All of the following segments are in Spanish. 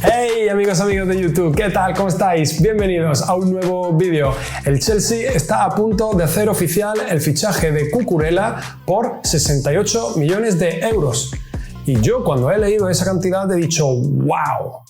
Hey amigos de YouTube, ¿qué tal? ¿Cómo estáis? Bienvenidos a un nuevo vídeo. El Chelsea está a punto de hacer oficial el fichaje de Cucurella por 68 millones de euros. Y yo cuando he leído esa cantidad he dicho ¡Wow!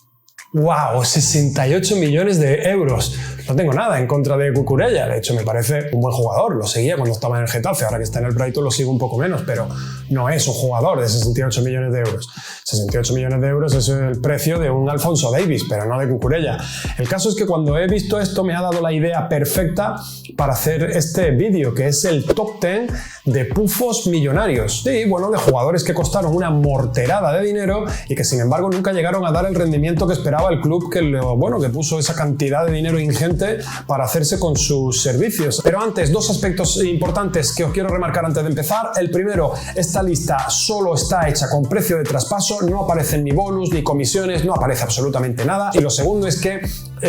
68 millones de euros. No tengo nada en contra de Cucurella, de hecho me parece un buen jugador, lo seguía cuando estaba en el Getafe, ahora que está en el Brighton lo sigo un poco menos, pero no es un jugador de 68 millones de euros. 68 millones de euros es el precio de un Alphonso Davies, pero no de Cucurella. El caso es que cuando he visto esto me ha dado la idea perfecta para hacer este vídeo, que es el top 10 de pufos millonarios. Sí, bueno, de jugadores que costaron una morterada de dinero y que sin embargo nunca llegaron a dar el rendimiento que esperaba el club que puso esa cantidad de dinero ingente para hacerse con sus servicios. Pero antes, dos aspectos importantes que os quiero remarcar antes de empezar. El primero, esta lista solo está hecha con precio de traspaso, no aparecen ni bonus ni comisiones, no aparece absolutamente nada. Y lo segundo es que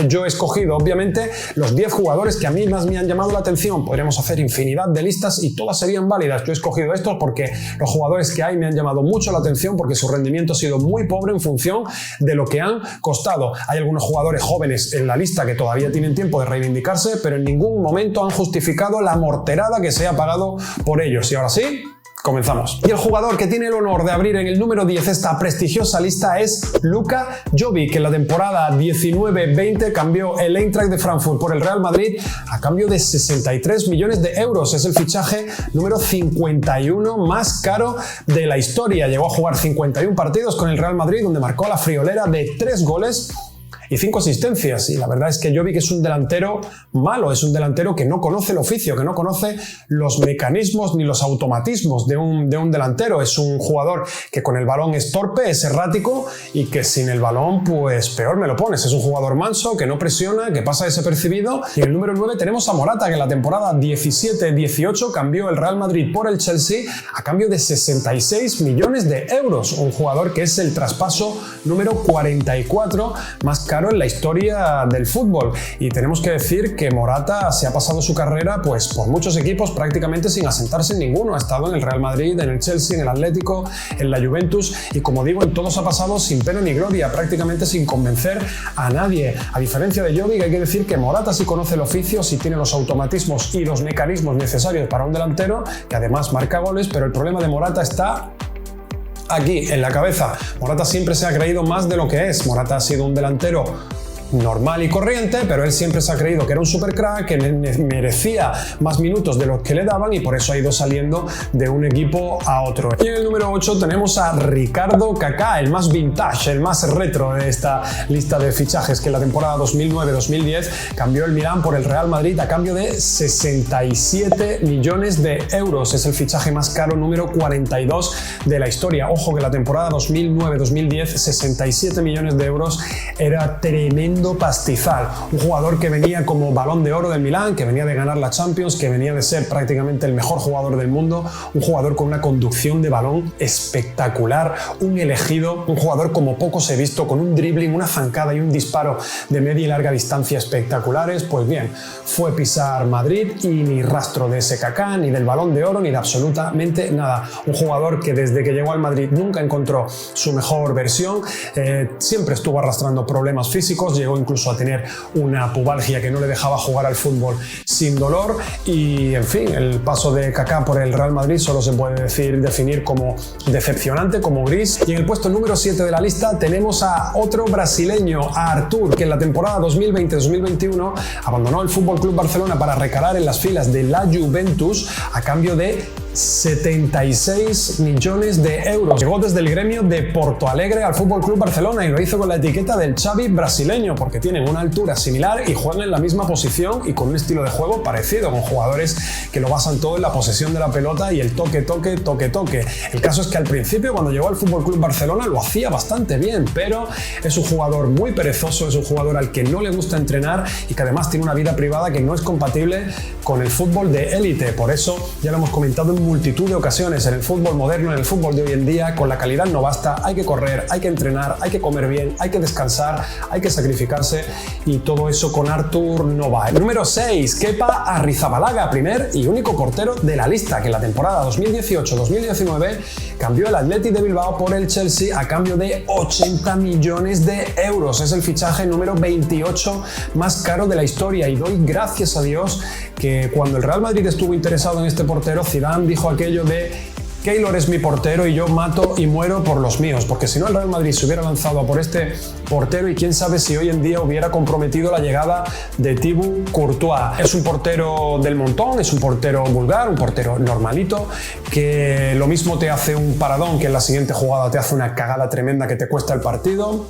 yo he escogido obviamente los 10 jugadores que a mí más me han llamado la atención. Podríamos hacer infinidad de listas y todas serían válidas. Yo he escogido estos porque los jugadores que hay me han llamado mucho la atención porque su rendimiento ha sido muy pobre en función de lo que han costado. Hay algunos jugadores jóvenes en la lista que todavía tienen tiempo de reivindicarse, pero en ningún momento han justificado la morterada que se ha pagado por ellos. Y ahora sí, comenzamos. Y el jugador que tiene el honor de abrir en el número 10 esta prestigiosa lista es Luka Jovic, que en la temporada 19-20 cambió el Eintracht de Frankfurt por el Real Madrid a cambio de 63 millones de euros. Es el fichaje número 51 más caro de la historia. Llegó a jugar 51 partidos con el Real Madrid, donde marcó la friolera de 3 goles y 5 asistencias. Y la verdad es que Jovic es un delantero malo, es un delantero que no conoce el oficio, que no conoce los mecanismos ni los automatismos de un delantero. Es un jugador que con el balón es torpe, es errático y que sin el balón pues peor me lo pones. Es un jugador manso, que no presiona, que pasa desapercibido. Y en el número 9 tenemos a Morata, que en la temporada 17-18 cambió el Real Madrid por el Chelsea a cambio de 66 millones de euros. Un jugador que es el traspaso número 44 más caro en la historia del fútbol. Y tenemos que decir que Morata se ha pasado su carrera pues por muchos equipos prácticamente sin asentarse en ninguno. Ha estado en el Real Madrid, en el Chelsea, en el Atlético, en la Juventus y como digo, en todos ha pasado sin pena ni gloria, prácticamente sin convencer a nadie. A diferencia de Jovic, hay que decir que Morata sí conoce el oficio, sí tiene los automatismos y los mecanismos necesarios para un delantero que además marca goles, pero el problema de Morata está aquí, en la cabeza. Morata siempre se ha creído más de lo que es. Morata ha sido un delantero normal y corriente, pero él siempre se ha creído que era un supercrack, que merecía más minutos de los que le daban y por eso ha ido saliendo de un equipo a otro. Y en el número 8 tenemos a Ricardo Kaká, el más vintage, el más retro de esta lista de fichajes, que en la temporada 2009-2010 cambió el Milán por el Real Madrid a cambio de 67 millones de euros. Es el fichaje más caro número 42 de la historia. Ojo que la temporada 2009-2010 67 millones de euros era tremendo pastizal. Un jugador que venía como Balón de Oro del Milán, que venía de ganar la Champions, que venía de ser prácticamente el mejor jugador del mundo, un jugador con una conducción de balón espectacular, un elegido, un jugador como pocos he visto, con un dribbling, una zancada y un disparo de media y larga distancia espectaculares. Pues bien, fue pisar Madrid y ni rastro de ese Kaká, ni del Balón de Oro, ni de absolutamente nada. Un jugador que desde que llegó al Madrid nunca encontró su mejor versión, siempre estuvo arrastrando problemas físicos, llegó incluso a tener una pubalgia que no le dejaba jugar al fútbol sin dolor y, en fin, el paso de Kaká por el Real Madrid solo se puede definir como decepcionante, como gris. Y en el puesto número 7 de la lista tenemos a otro brasileño, a Arthur, que en la temporada 2020-2021 abandonó el FC Barcelona para recalar en las filas de la Juventus a cambio de 76 millones de euros. Llegó desde el gremio de Porto Alegre al FC Barcelona y lo hizo con la etiqueta del Xavi brasileño, porque tienen una altura similar y juegan en la misma posición y con un estilo de juego parecido, con jugadores que lo basan todo en la posesión de la pelota y el toque. El caso es que al principio, cuando llegó al FC Barcelona, lo hacía bastante bien, pero es un jugador muy perezoso, es un jugador al que no le gusta entrenar y que además tiene una vida privada que no es compatible con el fútbol de élite. Por eso, ya lo hemos comentado en multitud de ocasiones en el fútbol moderno, en el fútbol de hoy en día, con la calidad no basta, hay que correr, hay que entrenar, hay que comer bien, hay que descansar, hay que sacrificarse y todo eso con Artur no va. El número 6, Kepa Arrizabalaga, primer y único portero de la lista que en la temporada 2018-2019 cambió el Athletic de Bilbao por el Chelsea a cambio de 80 millones de euros. Es el fichaje número 28 más caro de la historia y doy gracias a Dios que cuando el Real Madrid estuvo interesado en este portero, Zidane dijo aquello de Keylor es mi portero y yo mato y muero por los míos, porque si no el Real Madrid se hubiera lanzado a por este portero y quién sabe si hoy en día hubiera comprometido la llegada de Thibaut Courtois. Es un portero del montón, es un portero vulgar, un portero normalito, que lo mismo te hace un paradón que en la siguiente jugada te hace una cagada tremenda que te cuesta el partido.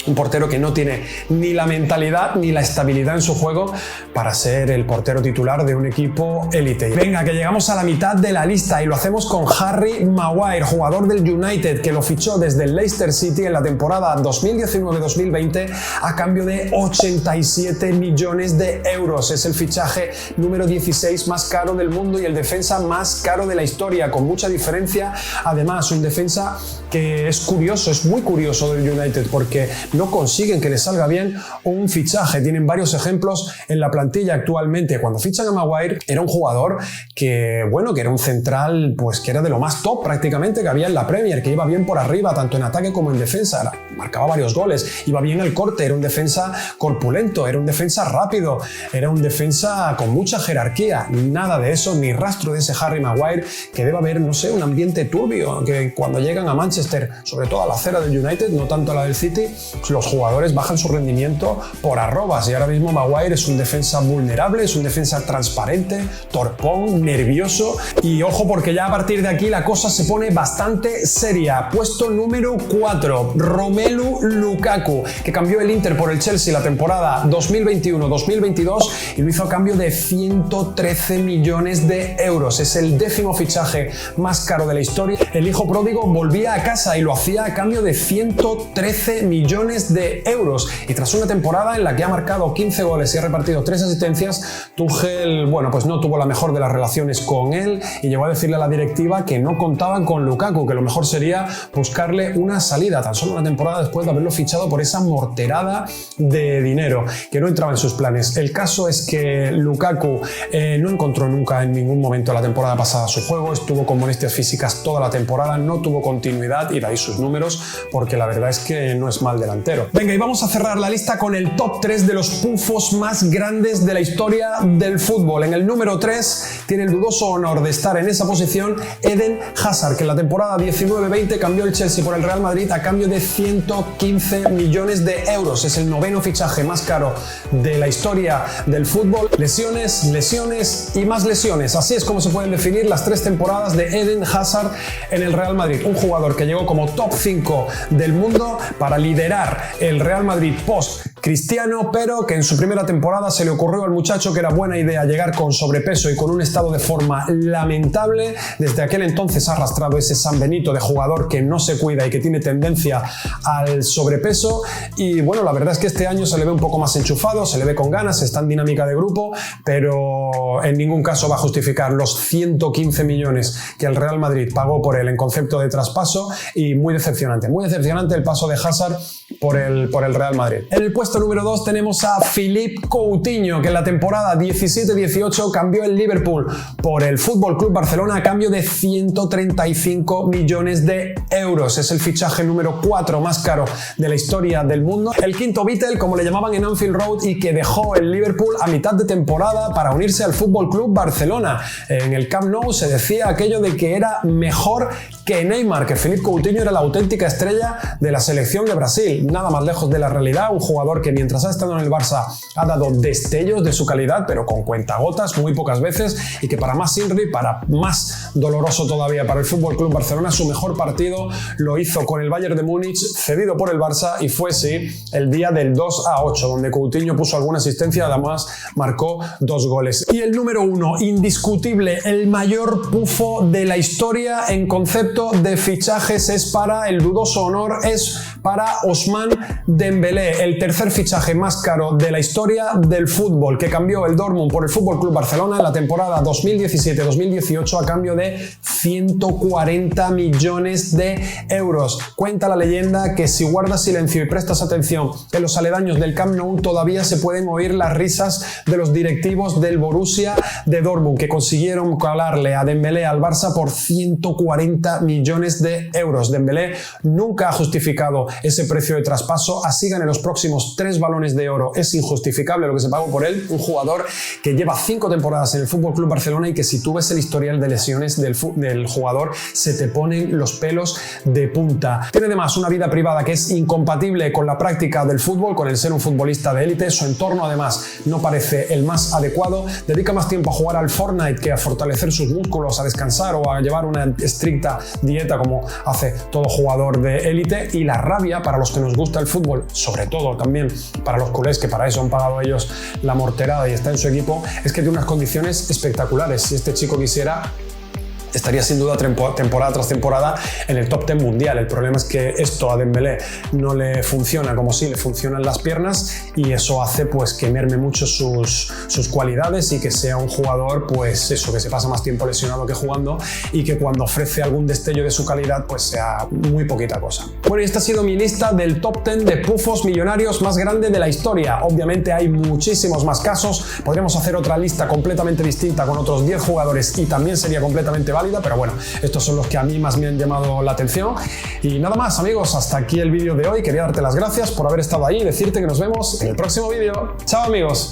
Un portero que no tiene ni la mentalidad ni la estabilidad en su juego para ser el portero titular de un equipo élite. Venga, que llegamos a la mitad de la lista y lo hacemos con Harry Maguire, jugador del United que lo fichó desde el Leicester City en la temporada 2019-2020 a cambio de 87 millones de euros. Es el fichaje número 16 más caro del mundo y el defensa más caro de la historia, con mucha diferencia. Además, un defensa que es curioso, es muy curioso del United porque no consiguen que les salga bien un fichaje. Tienen varios ejemplos en la plantilla actualmente. Cuando fichan a Maguire era un jugador que, bueno, que era un central, pues que era de lo más top prácticamente que había en la Premier, que iba bien por arriba, tanto en ataque como en defensa. Marcaba varios goles, iba bien el corte, era un defensa corpulento, era un defensa rápido, era un defensa con mucha jerarquía. Nada de eso, ni rastro de ese Harry Maguire, que debe haber, no sé, un ambiente turbio, que cuando llegan a Manchester, sobre todo a la acera del United, no tanto a la del City, los jugadores bajan su rendimiento por arrobas y ahora mismo Maguire es un defensa vulnerable, es un defensa transparente, torpón, nervioso y ojo porque ya a partir de aquí la cosa se pone bastante seria. Puesto número 4, Romelu Lukaku, que cambió el Inter por el Chelsea la temporada 2021-2022 y lo hizo a cambio de 113 millones de euros. Es el 10º fichaje más caro de la historia. El hijo pródigo volvía a casa y lo hacía a cambio de 113 millones de euros y tras una temporada en la que ha marcado 15 goles y ha repartido 3 asistencias, Tuchel, bueno, pues no tuvo la mejor de las relaciones con él y llegó a decirle a la directiva que no contaban con Lukaku, que lo mejor sería buscarle una salida, tan solo una temporada después de haberlo fichado por esa morterada de dinero que no entraba en sus planes. El caso es que Lukaku no encontró nunca en ningún momento la temporada pasada su juego, estuvo con molestias físicas toda la temporada, no tuvo continuidad y de ahí sus números, porque la verdad es que no es mal delantero. Venga, y vamos a cerrar la lista con el top 3 de los pufos más grandes de la historia del fútbol. En el número 3 tiene el dudoso honor de estar en esa posición Eden Hazard, que en la temporada 19-20 cambió el Chelsea por el Real Madrid a cambio de 115 millones de euros. Es el 9º fichaje más caro de la historia del fútbol. Lesiones, lesiones y más lesiones. Así es como se pueden definir las 3 temporadas de Eden Hazard en el Real Madrid. Un jugador que llegó como top 5 del mundo para liderar el Real Madrid post Cristiano, pero que en su primera temporada se le ocurrió al muchacho que era buena idea llegar con sobrepeso y con un estado de forma lamentable. Desde aquel entonces ha arrastrado ese San Benito de jugador que no se cuida y que tiene tendencia al sobrepeso y bueno, la verdad es que este año se le ve un poco más enchufado, se le ve con ganas, está en dinámica de grupo, pero en ningún caso va a justificar los 115 millones que el Real Madrid pagó por él en concepto de traspaso y muy decepcionante el paso de Hazard por el Real Madrid. En el puesto número 2 tenemos a Philippe Coutinho, que en la temporada 17-18 cambió el Liverpool por el Fútbol Club Barcelona a cambio de 135 millones de euros. Es el fichaje número 4 más caro de la historia del mundo. El quinto Beatle, como le llamaban en Anfield Road, y que dejó el Liverpool a mitad de temporada para unirse al Fútbol Club Barcelona. En el Camp Nou se decía aquello de que era mejor que Neymar, que Philippe Coutinho era la auténtica estrella de la selección de Brasil. Nada más lejos de la realidad, un jugador que mientras ha estado en el Barça ha dado destellos de su calidad, pero con cuentagotas muy pocas veces, y que para más Inri, para más doloroso todavía para el Fútbol Club Barcelona, su mejor partido lo hizo con el Bayern de Múnich, cedido por el Barça, y fue sí el día del 2-8, donde Coutinho puso alguna asistencia, además marcó 2 goles. Y el número 1, indiscutible, el mayor pufo de la historia en concepto de fichajes, es para el dudoso honor, es para Ousmane Dembélé, el tercer fichaje más caro de la historia del fútbol, que cambió el Dortmund por el Fútbol Club Barcelona en la temporada 2017-2018 a cambio de 140 millones de euros. Cuenta la leyenda que si guardas silencio y prestas atención en los aledaños del Camp Nou todavía se pueden oír las risas de los directivos del Borussia de Dortmund, que consiguieron colarle a Dembélé al Barça por 140 millones de euros. Dembélé nunca ha justificado ese precio de traspaso, así gane los próximos 3 balones de oro. Es injustificable lo que se pagó por él, un jugador que lleva 5 temporadas en el FC Barcelona y que si tú ves el historial de lesiones del jugador se te ponen los pelos de punta. Tiene además una vida privada que es incompatible con la práctica del fútbol, con el ser un futbolista de élite. Su entorno además no parece el más adecuado. Dedica más tiempo a jugar al Fortnite que a fortalecer sus músculos, a descansar o a llevar una estricta dieta como hace todo jugador de élite. Y la rabia para los que nos gusta el fútbol, sobre todo también para los culés que para eso han pagado ellos la morterada y está en su equipo, es que tiene unas condiciones espectaculares. Si este chico quisiera, estaría sin duda temporada tras temporada en el top 10 mundial. El problema es que esto a Dembélé no le funciona como si le funcionan las piernas y eso hace pues que merme mucho sus cualidades y que sea un jugador pues eso, que se pasa más tiempo lesionado que jugando y que cuando ofrece algún destello de su calidad pues sea muy poquita cosa. Bueno, y esta ha sido mi lista del top 10 de pufos millonarios más grande de la historia. Obviamente hay muchísimos más casos, podríamos hacer otra lista completamente distinta con otros 10 jugadores y también sería completamente válida, pero bueno, estos son los que a mí más me han llamado la atención. Y nada más, amigos, hasta aquí el vídeo de hoy. Quería darte las gracias por haber estado ahí y decirte que nos vemos en el próximo vídeo. ¡Chao, amigos!